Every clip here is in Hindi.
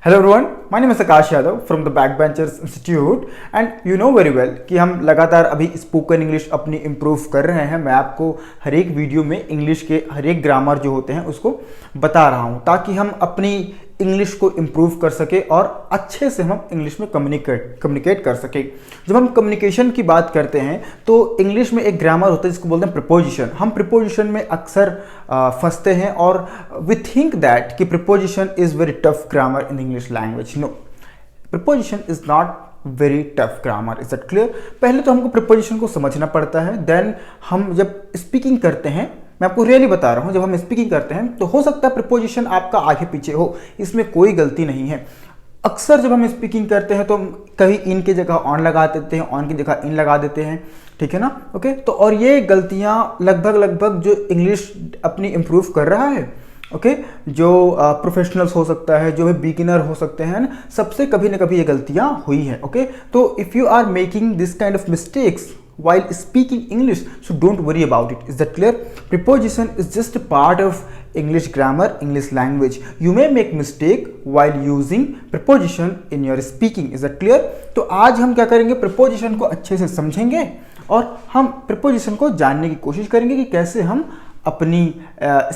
Hello everyone, my name is Akash Yadav from the backbenchers institute and you know very well कि हम लगातार अभी स्पोकन इंग्लिश अपनी इम्प्रूव कर रहे हैं। मैं आपको हर एक वीडियो में इंग्लिश के हर एक ग्रामर जो होते हैं उसको बता रहा हूं ताकि हम अपनी इंग्लिश को इम्प्रूव कर सके और अच्छे से हम इंग्लिश में कम्युनिकेट कर सके। जब हम कम्युनिकेशन की बात करते हैं तो इंग्लिश में एक ग्रामर होता है जिसको बोलते हैं प्रीपोजिशन। हम प्रीपोजिशन में अक्सर फंसते हैं और वी थिंक दैट कि preposition is very tough grammar in English language. No, preposition is not very tough grammar. Is that clear? पहले तो हमको प्रीपोजिशन को समझना पड़ता है, देन हम जब स्पीकिंग करते हैं, मैं आपको रियली बता रहा हूं, जब हम स्पीकिंग करते हैं तो हो सकता है प्रीपोजिशन आपका आगे पीछे हो, इसमें कोई गलती नहीं है। अक्सर जब हम स्पीकिंग करते हैं तो कभी इन की जगह ऑन लगा देते हैं, ऑन की जगह इन लगा देते हैं, ठीक है ना? ओके, तो और ये गलतियां लगभग जो इंग्लिश अपनी इम्प्रूव कर रहा है, ओके, जो प्रोफेशनल्स हो सकता है, जो बिगिनर हो सकते हैं, सबसे कभी ना कभी ये गलतियां हुई हैं। ओके, तो if you are making this kind of mistakes while speaking English, so don't worry about it. Is that clear? Preposition is just a part of English grammar, English language. You may make mistake while using preposition in your speaking. Is that clear? तो आज हम क्या करेंगे, preposition को अच्छे से समझेंगे और हम preposition को जानने की कोशिश करेंगे कि कैसे हम अपनी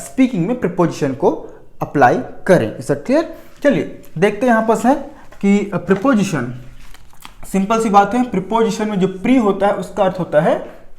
speaking में preposition को अप्लाई करें। Is that clear? चलिए देखते हैं यहाँ पर है कि preposition, सिंपल सी बात है, प्रीपोजिशन में जो प्री होता है उसका अर्थ होता है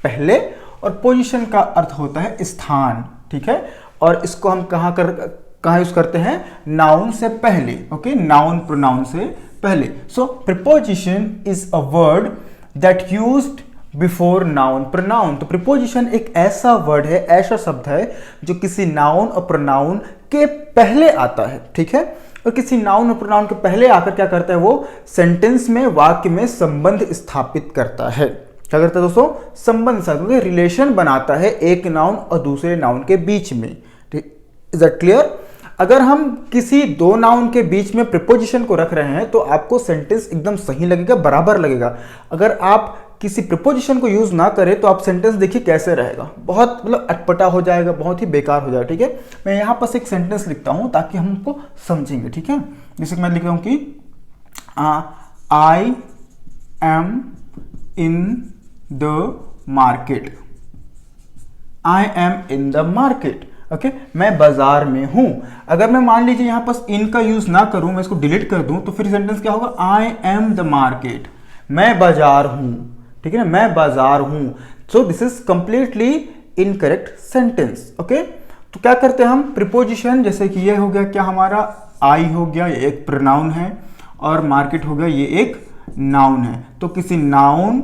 पहले और पोजीशन का अर्थ होता है स्थान, ठीक है? और इसको हम कहाँ यूज करते हैं? नाउन से पहले। ओके, नाउन प्रोनाउन से पहले। So preposition is a word that used before noun pronoun. तो प्रीपोजिशन एक ऐसा वर्ड है, ऐसा शब्द है जो किसी नाउन और प्रोनाउन के पहले आता है, ठीक है? और किसी नाउन और प्रोनाउन के पहले आकर क्या करता है, वो सेंटेंस में, वाक्य में संबंध स्थापित करता है। क्या करता है दोस्तों? संबंध स्थापित, रिलेशन बनाता है एक नाउन और दूसरे नाउन के बीच में। Is that clear? अगर हम किसी दो नाउन के बीच में प्रीपोजिशन को रख रहे हैं तो आपको सेंटेंस एकदम सही लगेगा, बराबर लगेगा। अगर आप किसी प्रीपोजिशन को यूज ना करें तो आप सेंटेंस देखिए कैसे रहेगा, बहुत मतलब अटपटा हो जाएगा, बहुत ही बेकार हो जाएगा, ठीक है? मैं यहाँ पर एक सेंटेंस लिखता हूँ ताकि हम उनको समझेंगे, ठीक है? जैसे मैं लिख रहा हूँ कि I M in the market. I am in the market. Okay, मैं बाजार में हूं। अगर मैं मान लीजिए यहां पर इन का यूज ना करूं, मैं इसको डिलीट कर दूं, तो फिर सेंटेंस क्या होगा? I am the market. मैं बाजार हूं, ठीक है ना? मैं बाजार हूं। So this is completely incorrect sentence. Okay, तो क्या करते हैं हम? प्रीपोजिशन, जैसे कि ये हो गया क्या हमारा, आई हो गया, ये एक प्रोनाउन है, और मार्केट हो गया, ये एक नाउन है। तो किसी नाउन,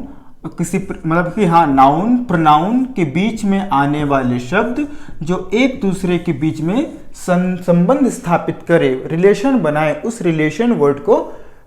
किसी मतलब कि हाँ, नाउन प्रोनाउन के बीच में आने वाले शब्द जो एक दूसरे के बीच में संबंध स्थापित करे, रिलेशन बनाए, उस रिलेशन वर्ड को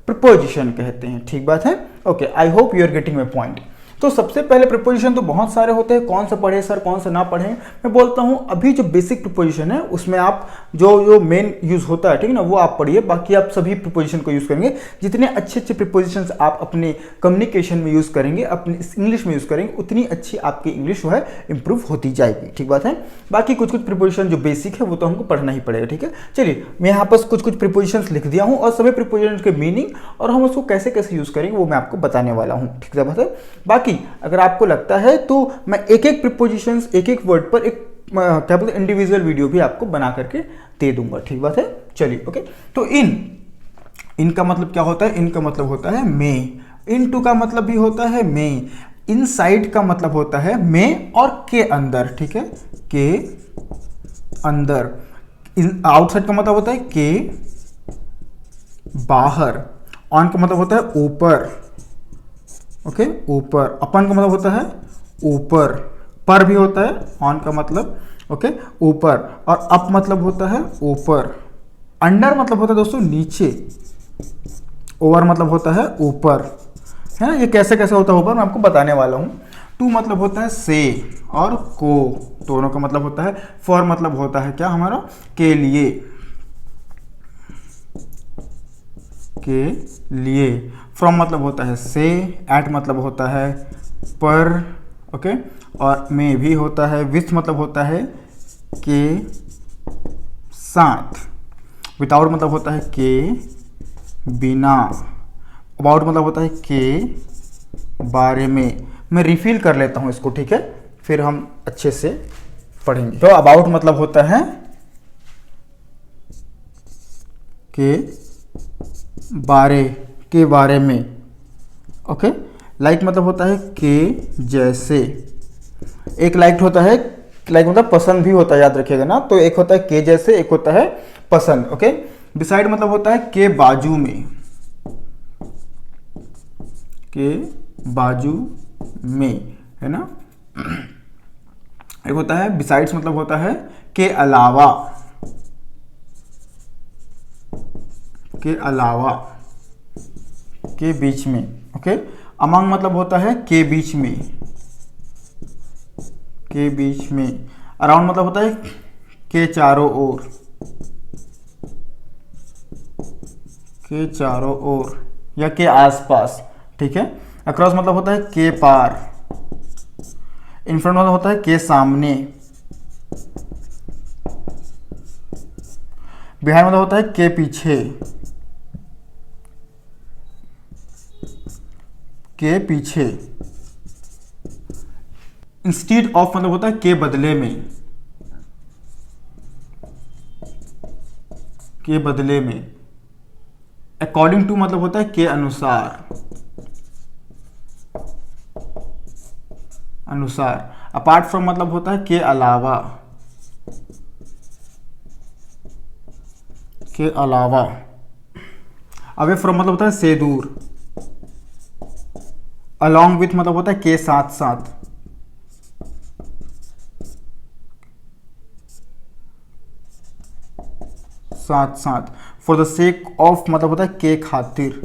प्रीपोजिशन कहते हैं। ठीक बात है? Okay, I hope you are getting my point. तो सबसे पहले प्रीपोजिशन तो बहुत सारे होते हैं, कौन सा पढ़े सर, कौन सा ना पढ़े? मैं बोलता हूं अभी जो बेसिक प्रीपोजिशन है उसमें आप जो मेन यूज होता है, ठीक है ना, वो आप पढ़िए। बाकी आप सभी प्रीपोजिशन को यूज करेंगे। जितने अच्छे प्रीपोजिशंस आप अपने कम्युनिकेशन में यूज करेंगे, अपनी इंग्लिश में यूज करेंगे, उतनी अच्छी आपकी इंग्लिश जो है इंप्रूव होती जाएगी। ठीक बात है? बाकी कुछ प्रीपोजिशन जो बेसिक है वो तो हमको पढ़ना ही पड़ेगा, ठीक है? चलिए, मैं यहाँ पर कुछ प्रीपोजिशंस लिख दिया हूँ और सभी प्रीपोजिशन के मीनिंग और हम उसको कैसे कैसे यूज करेंगे वो मैं आपको बताने वाला हूँ। ठीक है बात है? बाकी अगर आपको लगता है तो मैं एक एक प्रीपोजिशंस, एक एक वर्ड पर एक क्या बोलते हैं इंडिविजुअल वीडियो भी आपको बना करके दे दूंगा। ठीक बात है? चलिए, ओके। तो इन का मतलब क्या होता है? इन का मतलब होता है में। इन टू का मतलब भी होता है में। इनसाइड का मतलब होता है में और के अंदर, ठीक है? के अंदर। आउटसाइड का मतलब होता है के बाहर। ऑन का मतलब होता है ऊपर, ओके, ऊपर। अपन का मतलब होता है ऊपर, पर भी होता है ऑन का मतलब, ओके, ऊपर। और अप मतलब होता है ऊपर। अंडर मतलब होता है दोस्तों नीचे। ओवर मतलब होता है ऊपर, है ना? ये कैसे कैसे होता है ऊपर, मैं आपको बताने वाला हूं। टू मतलब होता है से और को, दोनों का मतलब होता है। फॉर मतलब होता है क्या हमारा? के लिए, के लिए। फ्रॉम मतलब होता है से। एट मतलब होता है पर, ओके, और में भी होता है। विथ मतलब होता है के साथ। विदाउट मतलब होता है के बिना। अबाउट मतलब होता है के बारे में। मैं रिफिल कर लेता हूँ इसको, ठीक है, फिर हम अच्छे से पढ़ेंगे। तो अबाउट मतलब होता है के बारे में। ओके। लाइक मतलब होता है के जैसे। एक लाइक होता है, लाइक मतलब पसंद भी होता है, याद रखिएगा ना। तो एक होता है के जैसे, एक होता है पसंद। ओके। बिसाइड मतलब होता है के बाजू में, के बाजू में, है ना। एक होता है बिसाइड्स मतलब होता है के अलावा, के अलावा, के बीच में। ओके। अमंग मतलब होता है के बीच में, के बीच में। अराउंड मतलब होता है के चारों ओर, के चारों ओर या के आसपास, ठीक है। अक्रॉस मतलब होता है के पार। इन फ्रंट मतलब होता है के सामने। बिहाइंड मतलब होता है के पीछे, के पीछे। इंस्टीड ऑफ मतलब होता है के बदले में, के बदले में। अकॉर्डिंग टू मतलब होता है के अनुसार, अनुसार। अपार्ट फ्रॉम मतलब होता है के अलावा, के अलावा। अवे फ्रॉम मतलब होता है से दूर। अलॉन्ग विथ मतलब होता है के साथ साथ, साथ साथ। फॉर द सेक ऑफ मतलब होता है के खातिर।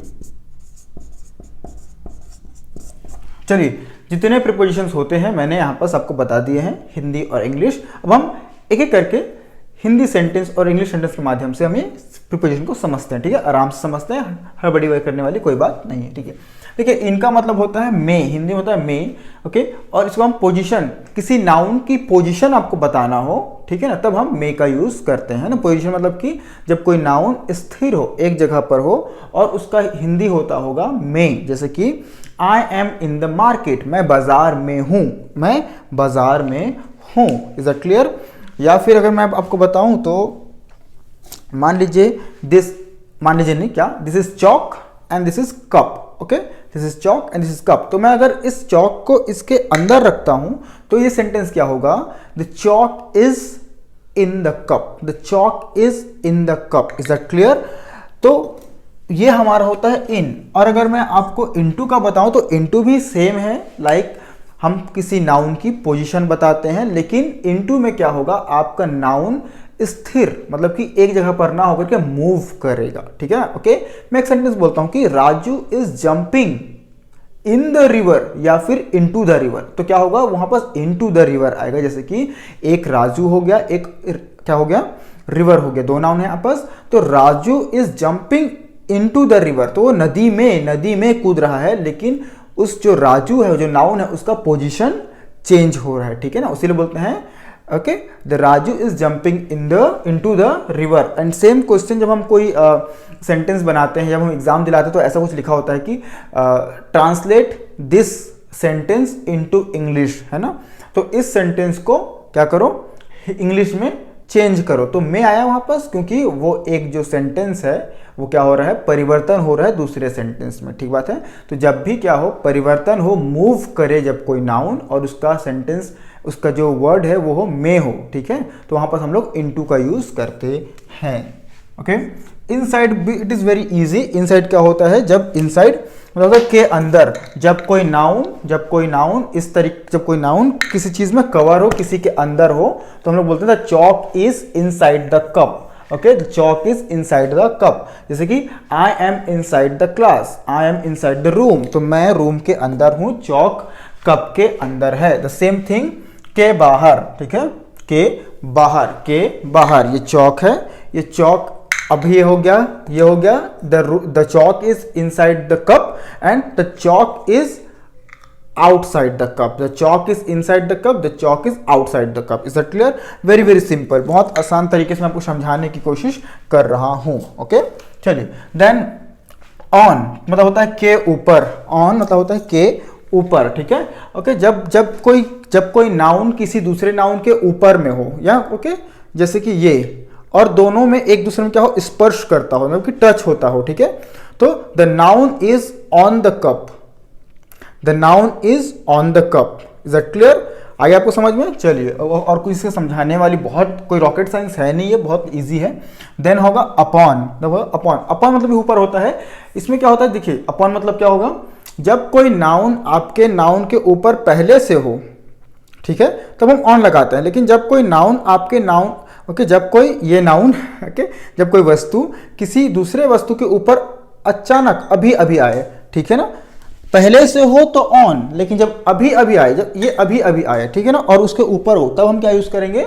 चलिए, जितने प्रीपोजिशंस होते हैं मैंने यहाँ पर सबको बता दिए हैं, हिंदी और इंग्लिश। अब हम एक एक करके हिंदी सेंटेंस और इंग्लिश सेंटेंस के माध्यम से हम ये प्रीपोजिशन को समझते हैं, ठीक है। आराम से समझते हैं, हड़बड़ी करने वाली कोई बात नहीं है, ठीक है। देखिए, इनका मतलब होता है मे, हिंदी में होता है मे। ओके। और इसको हम पोजीशन, किसी नाउन की पोजीशन आपको बताना हो, ठीक है ना, तब हम मे का यूज करते हैं ना। पोजीशन मतलब कि जब कोई नाउन स्थिर हो, एक जगह पर हो, और उसका हिंदी होता होगा मे। जैसे कि I M in the market, मैं बाजार में हूं, मैं बाजार में हूं। Is that clear? या फिर अगर मैं आपको बताऊं तो मान लीजिए दिस, मान लीजिए नहीं क्या, this is chalk and this is cup. Okay, this is chalk and this is cup. तो मैं अगर इस चॉक को इसके अंदर रखता हूं तो ये सेंटेंस क्या होगा? The chalk is in the cup, the chalk is in the cup. Is that clear? तो ये हमारा होता है इन। और अगर मैं आपको इनटू का बताऊं तो इनटू भी सेम है। लाइक हम किसी नाउन की पोजीशन बताते हैं, लेकिन इनटू में क्या होगा, आपका नाउन स्थिर, मतलब कि एक जगह पर ना होकर के मूव करेगा, ठीक है। ओके, मैं एक सेंटेंस बोलता हूं कि Raju is jumping in the river या फिर इनटू द रिवर, तो क्या होगा वहां पर इनटू द रिवर आएगा। जैसे कि एक राजू हो गया, एक क्या हो गया, रिवर हो गया, दो नाउन है आपस। तो Raju is jumping into the river, तो वो नदी में कूद रहा है, लेकिन उस जो राजू है, जो नाउन है, उसका पोजीशन चेंज हो रहा है, ठीक है ना। उसीलिए बोलते हैं okay, the Raju is jumping into the river. And same question जब हम कोई सेंटेंस बनाते हैं, जब हम एग्जाम दिलाते हैं, तो ऐसा कुछ लिखा होता है कि translate this sentence into English, है ना। तो इस सेंटेंस को क्या करो, इंग्लिश में चेंज करो। तो मैं आया वहां पर क्योंकि वो एक जो सेंटेंस है वो क्या हो रहा है, परिवर्तन हो रहा है दूसरे सेंटेंस में, ठीक बात है। तो जब भी क्या हो, परिवर्तन हो, मूव करे जब कोई नाउन, और उसका सेंटेंस, उसका जो वर्ड है वो हो मे हो, ठीक है, तो वहां पर हम लोग इनटू का यूज करते हैं। ओके। इनसाइड भी it is very easy. Inside क्या होता है, जब इनसाइड मतलब के अंदर, जब कोई नाउन इस तरीके, जब कोई नाउन किसी चीज में कवर हो, किसी के अंदर हो, तो हम लोग बोलते हैं the chalk is inside the cup. Okay, the chalk is inside the cup. जैसे कि I M inside the class, I am inside the room, तो मैं रूम के अंदर हूं, चॉक कप के अंदर है। द सेम थिंग के बाहर, ठीक है, के बाहर ये चॉक है, ये चॉक, अब ये हो गया, the chalk is inside the cup and the chalk is outside the cup, the chalk is inside the cup, the chalk is outside the cup. Is that clear? Very very simple, बहुत आसान तरीके से मैं आपको समझाने की कोशिश कर रहा हूं। ओके, चलिए देन ऑन मतलब होता है के ऊपर, ऑन मतलब होता है के ऊपर, ठीक है। ओके, जब कोई नाउन किसी दूसरे नाउन के ऊपर में हो, या ओके जैसे कि ये, और दोनों में एक दूसरे में क्या हो, स्पर्श करता हो, मतलब कि टच होता हो, ठीक है। तो the noun is on the cup, the noun is on the cup. Is that clear? आगे आपको समझ में? चलिए, और कोई इससे समझाने वाली बहुत कोई रॉकेट साइंस है नहीं, है बहुत इजी है। देन होगा अपॉन, अपॉन, अपॉन मतलब ऊपर होता है। इसमें क्या होता है, देखिए अपॉन मतलब क्या होगा, जब कोई नाउन आपके नाउन के ऊपर पहले से हो, ठीक है, तब हम ऑन लगाते हैं। लेकिन जब कोई नाउन आपके नाउन, ओके, जब कोई ये नाउन, ओके, जब कोई वस्तु किसी दूसरे वस्तु के ऊपर अचानक अभी अभी आए, ठीक है ना, पहले से हो तो ऑन, लेकिन जब अभी अभी आए, जब ये अभी अभी आए, ठीक है ना, और उसके ऊपर हो, तब हम क्या यूज करेंगे,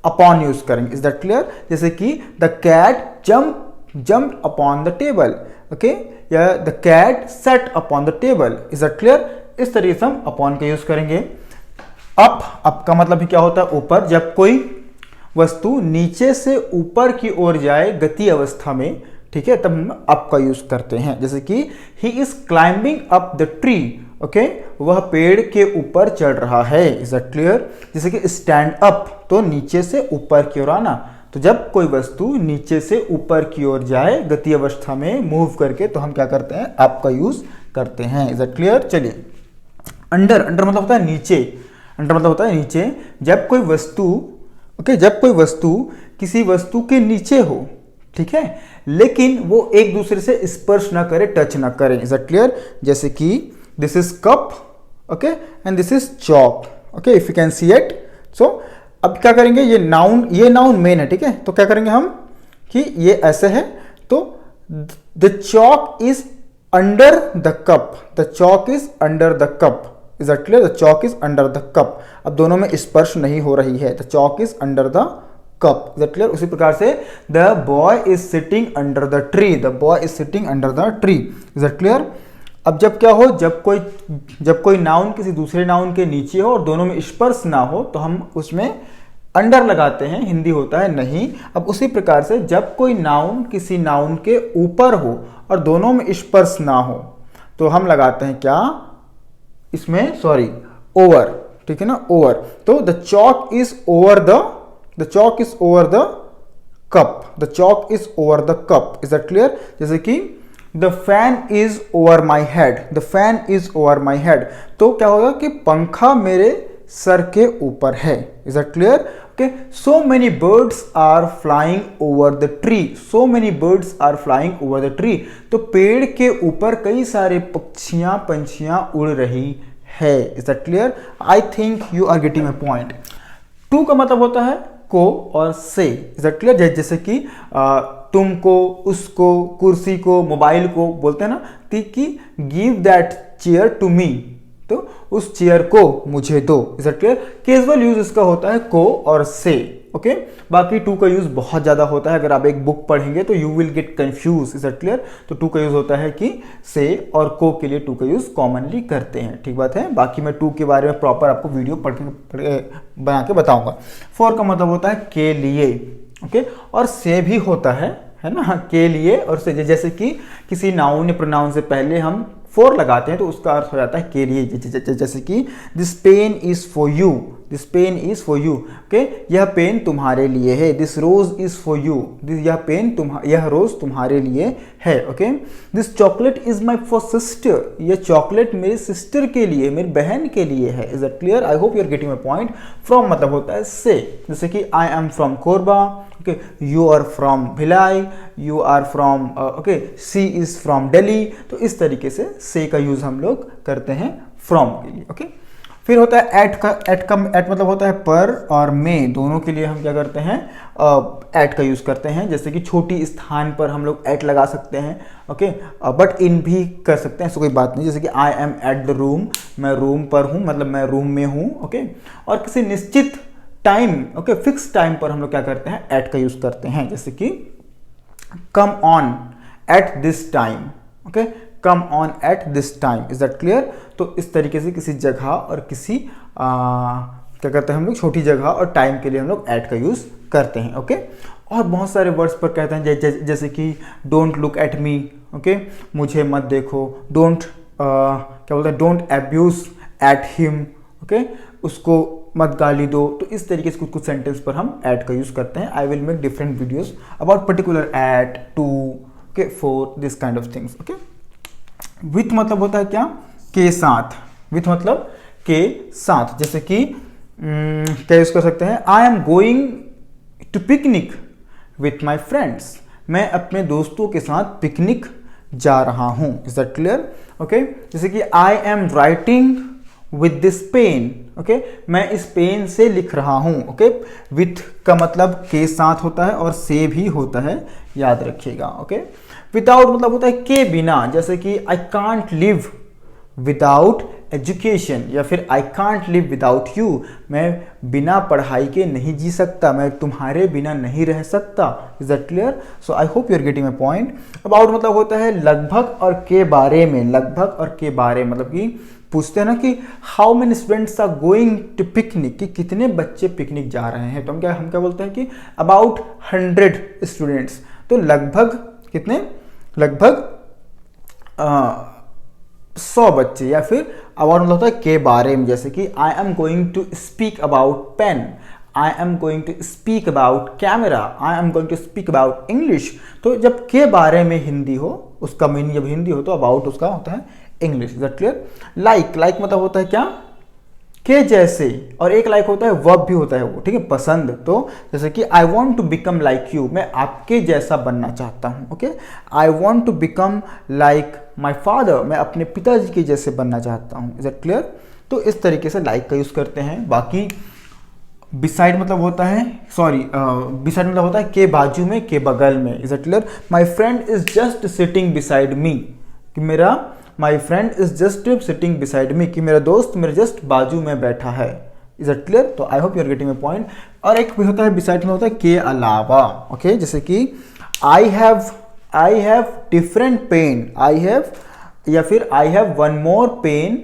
अपॉन यूज करेंगे। Is that clear? जैसे कि the cat jump upon the table, okay, या the cat set upon the table. Is that clear? इस तरीके से हम अपॉन का यूज करेंगे। अप का मतलब भी क्या होता है, ऊपर। जब कोई वस्तु नीचे से ऊपर की ओर जाए गति अवस्था में, ठीक है, तब हम अप का यूज करते हैं। जैसे कि he is climbing up the tree, okay, वह पेड़ के ऊपर चढ़ रहा है। Is that clear? जैसे कि स्टैंड अप, तो नीचे से ऊपर की ओर आना। तो जब कोई वस्तु नीचे से ऊपर की ओर जाए गति अवस्था में मूव करके, तो हम क्या करते हैं, अप का यूज करते हैं। Is that clear? चलिए, अंडर, अंडर मतलब होता है नीचे, अंडर मतलब होता है नीचे। जब कोई वस्तु, ओके, जब कोई वस्तु किसी वस्तु के नीचे हो, ठीक है, लेकिन वो एक दूसरे से स्पर्श ना करे, टच ना करे। Is that clear? जैसे कि this is cup, okay, and this is chalk, okay, if you can see it. So अब क्या करेंगे, ये नाउन मेन है, ठीक है, तो क्या करेंगे हम कि ये ऐसे है, तो the chalk is under the cup, the chalk is under the cup. Is that clear? The chalk is under the cup. अब दोनों में स्पर्श नहीं हो रही है, the chalk is under the cup. Is that clear? उसी प्रकार से the boy is sitting under the tree, the boy is sitting under the tree. Is that clear? अब जब क्या हो, जब कोई नाउन किसी दूसरे नाउन के नीचे हो और दोनों में स्पर्श ना हो, तो हम उसमें अंडर लगाते हैं, हिंदी होता है नहीं। अब उसी प्रकार से जब कोई नाउन किसी नाउन के ऊपर हो और दोनों में स्पर्श ना हो, तो हम लगाते हैं क्या इसमें, सॉरी, ओवर, ठीक है ना, ओवर। तो the chalk is over the chalk is over the cup, the chalk is over the cup. Is that clear? जैसे कि the fan is over my head, the fan is over my head. तो क्या होगा कि पंखा मेरे सर के ऊपर है। Is that clear? Okay, so many birds are flying over the tree, so many birds are flying over the tree. तो पेड़ के ऊपर कई सारे पंछियां उड़ रही है। Is that clear? I think you are getting my point. To का मतलब होता है को और से। Is that clear? जैसे कि तुमको, उसको, कुर्सी को, मोबाइल को बोलते हैं ना, कि give that chair to me, तो उस चेयर को मुझे दो। Is that clear? Casual use इसका होता है को और से। ओके, बाकी टू का यूज बहुत ज्यादा होता है। अगर आप एक बुक पढ़ेंगे तो you will get confuse. Is that clear? तो टू का यूज होता है कि से और को के लिए टू का यूज कॉमनली करते हैं। ठीक बात है। बाकी मैं टू के बारे में प्रॉपर आपको वीडियो बना के बताऊंगा। फोर का मतलब होता है के लिए। ओके, और से भी होता है ना, के लिए और से। जैसे कि किसी नाउन या प्रोनाउन से पहले हम फोर लगाते हैं तो उसका अर्थ हो जाता है के लिए। जैसे कि this pen is for you, this pen is for you. Okay, यह पेन तुम्हारे लिए है। This rose is for you, यह रोज तुम्हारे लिए है। Okay, this chocolate is my for sister, यह चॉकलेट मेरी सिस्टर के लिए, मेरी बहन के लिए है। Is that clear? I hope you are getting my point. From मतलब होता है से। जैसे कि I am from Korba, okay, you are from Bhilai, you are from, okay, she is from Delhi. तो इस तरीके से का यूज हम लोग करते हैं फ्रॉम के लिए। ओके, फिर होता है एट का। एट मतलब होता है पर और में, दोनों के लिए हम क्या करते हैं, एट का यूज करते हैं। जैसे कि छोटी स्थान पर हम लोग एट लगा सकते हैं। ओके, बट इन भी कर सकते हैं, ऐसा कोई बात नहीं। जैसे कि I M at the room, मैं रूम पर हूँ, मतलब मैं रूम में हूँ। ओके, और किसी निश्चित टाइम, ओके, फिक्स टाइम पर हम लोग क्या करते हैं, एट का यूज करते हैं। जैसे कि come on at this time. Okay, come on at this time. Is that clear? तो इस तरीके से किसी जगह और किसी क्या करते हैं हम लोग, छोटी जगह और टाइम के लिए हम लोग एट का यूज करते हैं। ओके, और बहुत सारे वर्ड्स पर कहते हैं जैसे कि don't look at me, okay, मुझे मत देखो, डोंट क्या बोलते हैं, don't abuse at him, okay, उसको मत गाली दो। तो इस तरीके से कुछ कुछ सेंटेंस पर हम एट का यूज करते हैं। I will make different videos about particular at, to, okay, for, this kind of things. Okay, with मतलब होता है क्या, के साथ, विथ मतलब के साथ। जैसे कि क्या यूज कर सकते हैं, I am going to picnic with my friends, मैं अपने दोस्तों के साथ पिकनिक जा रहा हूं। Is that clear? ओके, जैसे कि I am writing with this pen, okay, मैं इस पेन से लिख रहा हूं। ओके, विथ का मतलब के साथ होता है और से भी होता है, याद रखिएगा। ओके, विदाउट मतलब होता है के बिना, जैसे कि I can't live without education, या फिर I can't live without you, मैं बिना पढ़ाई के नहीं जी सकता, मैं तुम्हारे बिना नहीं रह सकता। Is that clear? So I hope you are getting my point. About मतलब होता है लगभग और के बारे में, लगभग और के बारे मतलब कि पूछते हैं ना कि how many students are going to picnic, कि कितने बच्चे पिकनिक जा रहे हैं, तो हम क्या बोलते हैं कि अबाउट 100 स्टूडेंट्स। तो लगभग कितने, लगभग 100 बच्चे, या फिर अबाउट मतलब होता है के बारे में, जैसे कि I am going to speak about pen, I am going to speak about camera, I am going to speak about English. तो जब के बारे में हिंदी हो, उसका मीनिंग जब हिंदी हो तो अबाउट उसका होता है English. Is that clear? Like, like मतलब होता है क्या, के जैसे, और एक लाइक होता है वर्ब भी होता है वो, ठीक है, पसंद। तो जैसे कि I want to become like you, मैं आपके जैसा बनना चाहता हूँ। Okay, I want to become like my father, मैं अपने पिताजी के जैसे बनना चाहता हूँ। Is that clear? तो इस तरीके से लाइक का यूज करते हैं। बाकी बिसाइड मतलब होता है, सॉरी, बिसाइड मतलब होता है के बाजू में, के बगल में। Is that clear? My friend is just sitting beside me, कि मेरा my friend is just sitting beside me, कि मेरा दोस्त मेरे जस्ट बाजू में बैठा है। Is that clear? तो I hope you are getting my point. और एक भी होता है बिसाइड में होता है के अलावा। ओके, जैसे कि I have different pen, I have, या फिर I have one more pen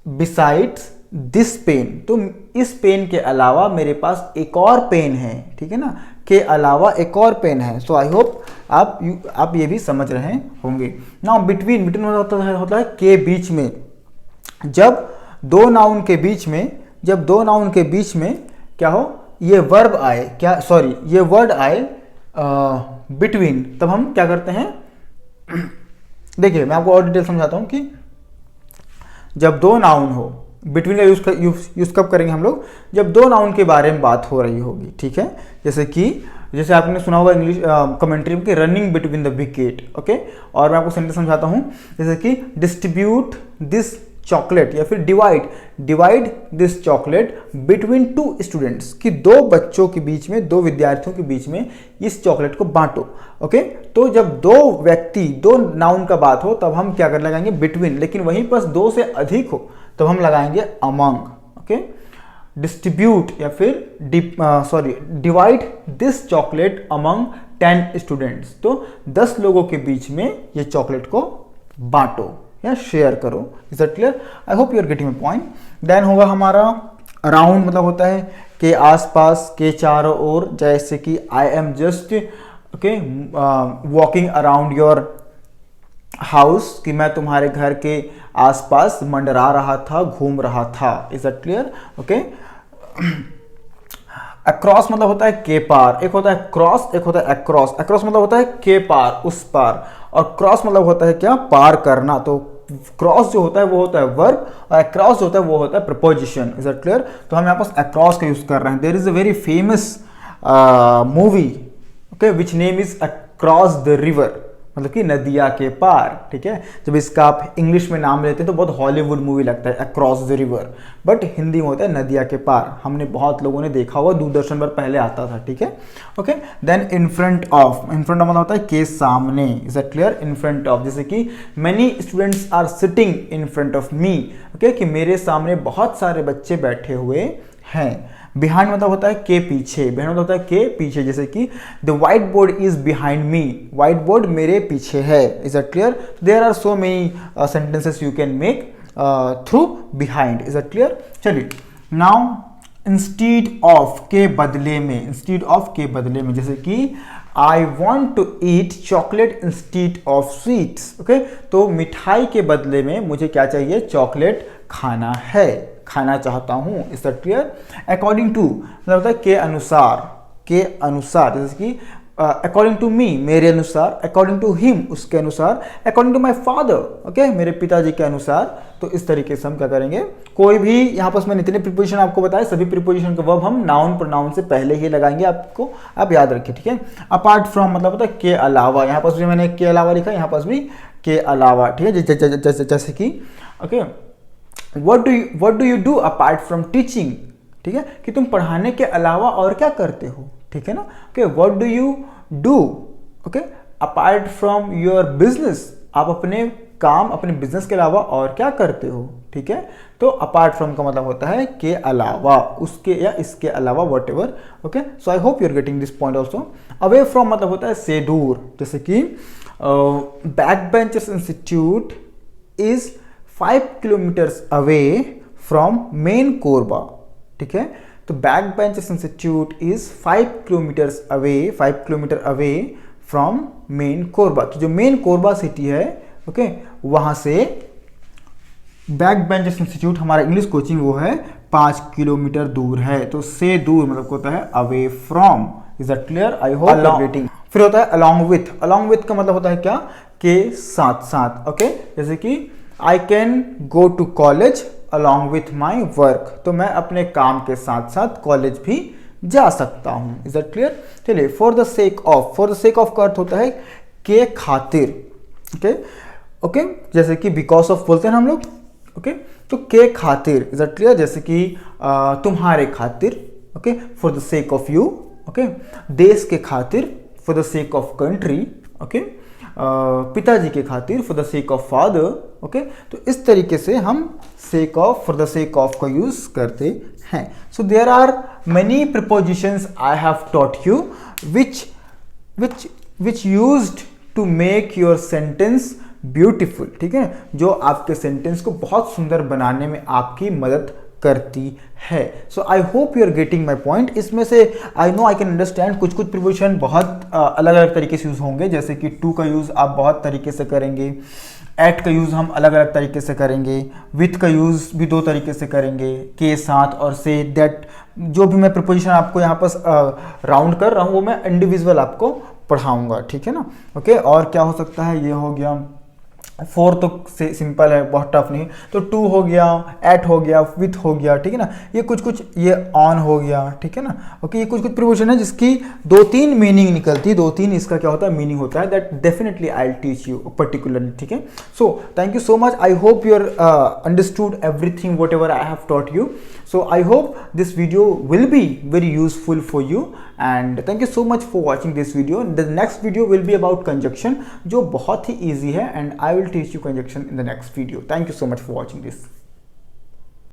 besides this pen, तो इस पेन के अलावा मेरे पास एक और पेन है, ठीक है ना, के अलावा एक और पेन है। सो आई होप आप ये भी समझ रहे होंगे। नाउ बिटवीन, बिटवीन होता है के बीच में, जब दो नाउन के बीच में, जब दो नाउन के बीच में क्या हो, ये वर्ब आए, क्या, सॉरी, ये वर्ड आए बिटवीन, तब हम क्या करते हैं, देखिए मैं आपको और डिटेल समझाता हूं कि जब दो नाउन हो, बिटवीन का यूज कब करेंगे हम लोग, जब दो नाउन के बारे में बात हो रही होगी, ठीक है। जैसे आपने सुना होगा इंग्लिश कमेंट्री में कि running between the wicket, okay. और मैं आपको सेंटेंस समझाता हूं, जैसे कि डिस्ट्रीब्यूट दिस चॉकलेट, या फिर divide this chocolate between two students, कि दो बच्चों के बीच में, दो विद्यार्थियों के बीच में इस चॉकलेट को बांटो। ओके, तो जब दो व्यक्ति, दो नाउन का बात हो, तब हम क्या कर लगाएंगे, बिटवीन। लेकिन वहीं पर दो से अधिक हो तब हम लगाएंगे अमंग। ओके, डिस्ट्रीब्यूट या फिर divide this chocolate among 10 students, तो 10 लोगों के बीच में ये चॉकलेट को बांटो या शेयर करो। Is that clear? I hope you are getting my point. Then होगा हमारा अराउंड, मतलब होता है के आसपास, के चारों ओर, जैसे कि I am just walking around your house, कि मैं तुम्हारे घर के आसपास मंडरा रहा था, घूम रहा था। Is that clear? Okay. Across मतलब होता है के पार, एक होता है क्रॉस, एक होता है अक्रॉस। अक्रॉस मतलब होता है के पार, उस पार, और क्रॉस मतलब होता है क्या, पार करना। तो क्रॉस जो होता है वो होता है वर्ब, और अक्रॉस जो होता है वो होता है प्रपोजिशन। Is that clear? तो हम यहाँ पर अक्रॉस का यूज कर रहे हैं। There is a very famous movie, okay, which name is across the river, मतलब कि नदिया के पार, ठीक है। जब इसका आप इंग्लिश में नाम लेते हैं तो बहुत हॉलीवुड मूवी लगता है, across the river, but Hindi में होता है नदिया के पार। हमने बहुत लोगों ने देखा हुआ, दूरदर्शन पर पहले आता था, ठीक है। Okay, then in front of, in front of मतलब होता है के सामने। Is that clear? In front of, जैसे कि many students are sitting in front of me, okay, कि मेरे सामने बहुत सारे बच्चे बैठे हुए हैं। बिहाइंड मतलब होता है के पीछे, बिहाइंड मतलब होता है के पीछे, जैसे कि the white board is behind me, white board मेरे पीछे है। Is that clear? There are so many sentences you can make through behind. Is that clear? चलिए, नाउ इंस्टीड ऑफ, के बदले में, इंस्टीड ऑफ के बदले में, जैसे कि I want to eat chocolate instead of sweets. Okay, तो मिठाई के बदले में मुझे क्या चाहिए, चॉकलेट खाना है, खाना चाहता हूँ। Is that clear? According to मतलब होता है के अनुसार, के अनुसार, जैसे कि अकॉर्डिंग टू मी, मेरे अनुसार, अकॉर्डिंग टू हिम, उसके अनुसार, according to my father, okay, मेरे पिताजी के अनुसार। तो इस तरीके से हम क्या करेंगे, कोई भी यहाँ पर मैंने इतने प्रीपोजिशन आपको बताए, सभी प्रीपोजिशन का वर्ब हम नाउन प्रोनाउन से पहले ही लगाएंगे, आपको आप याद रखिए, ठीक है। अपार्ट फ्रॉम मतलब होता है के अलावा, यहाँ पर भी मैंने के अलावा लिखा, यहाँ पर भी के अलावा, ठीक है। जैसे कि okay, what do you do apart from teaching, ठीक है, कि तुम पढ़ाने के अलावा और क्या करते हो, ठीक है ना। Okay, what do you do, okay, apart from your business, आप अपने काम, अपने बिजनेस के अलावा और क्या करते हो, ठीक है। तो अपार्ट फ्रॉम का मतलब होता है के अलावा, उसके या इसके अलावा, whatever. Okay, so I hope you are getting this point also. Away from मतलब होता है से दूर, जैसे कि back benchers institute is 5 kilometres away from main Korba, ठीक है। तो back benchers institute is 5 kilometres away, 5 kilometre away from main Korba. तो जो मेन कोरबा सिटी है, ओके, वहां से बैक बेंचर्स इंस्टीट्यूट हमारा इंग्लिश कोचिंग वो है 5 किलोमीटर दूर है। तो से दूर मतलब होता है away from. Is that clear? I hope you are getting. फिर होता है अलॉन्ग विथ। अलॉन्ग विथ का मतलब होता है क्या, के साथ साथ, ओके, जैसे कि I can go to college along with my work, तो मैं अपने काम के साथ साथ कॉलेज भी जा सकता हूं। Is that clear? चलिए, for the sake of, for the sake of का अर्थ होता है के खातिर, ओके, ओके, जैसे कि बिकॉज ऑफ बोलते हैं हम लोग, ओके, तो के खातिर। Is that clear? जैसे कि तुम्हारे खातिर, okay, for the sake of you, okay, देश के खातिर, for the sake of country, okay, पिताजी के खातिर, for the sake of father, okay. तो इस तरीके से हम sake of, for the sake of का यूज करते हैं। So there are many prepositions I have taught you which used to make your sentence beautiful, ठीक है, जो आपके सेंटेंस को बहुत सुंदर बनाने में आपकी मदद करती है। So I hope you are getting my point. इसमें से I know I can understand कुछ प्रीपोजिशन बहुत अलग अलग तरीके से यूज होंगे, जैसे कि टू का यूज आप बहुत तरीके से करेंगे, एट का यूज हम अलग अलग तरीके से करेंगे, विथ का यूज भी 2 तरीके से करेंगे, के साथ और से, दैट। जो भी मैं प्रीपोजिशन आपको यहाँ पर राउंड कर रहा हूँ वो मैं इंडिविजुअल आपको पढ़ाऊंगा, ठीक है ना। ओके, और क्या हो सकता है, ये हो गया। 4 तो से सिंपल है, बहुत टफ नहीं। तो 2 हो गया, एट हो गया, विथ हो गया, ठीक है ना। ये कुछ ये ऑन हो गया, ठीक है ना। ओके, ये कुछ प्रीपोजिशन है जिसकी 2-3 मीनिंग निकलती है, 2-3 इसका क्या होता है, मीनिंग होता है। That definitely I will teach you particularly, ठीक है। So thank you so much. I hope you are understood everything whatever I have taught you. So I hope this video will be very useful for you and thank you so much for watching this video. The next video will be about conjunction जो बहुत ही easy है and I will teach you conjunction in the next video. Thank you so much for watching this.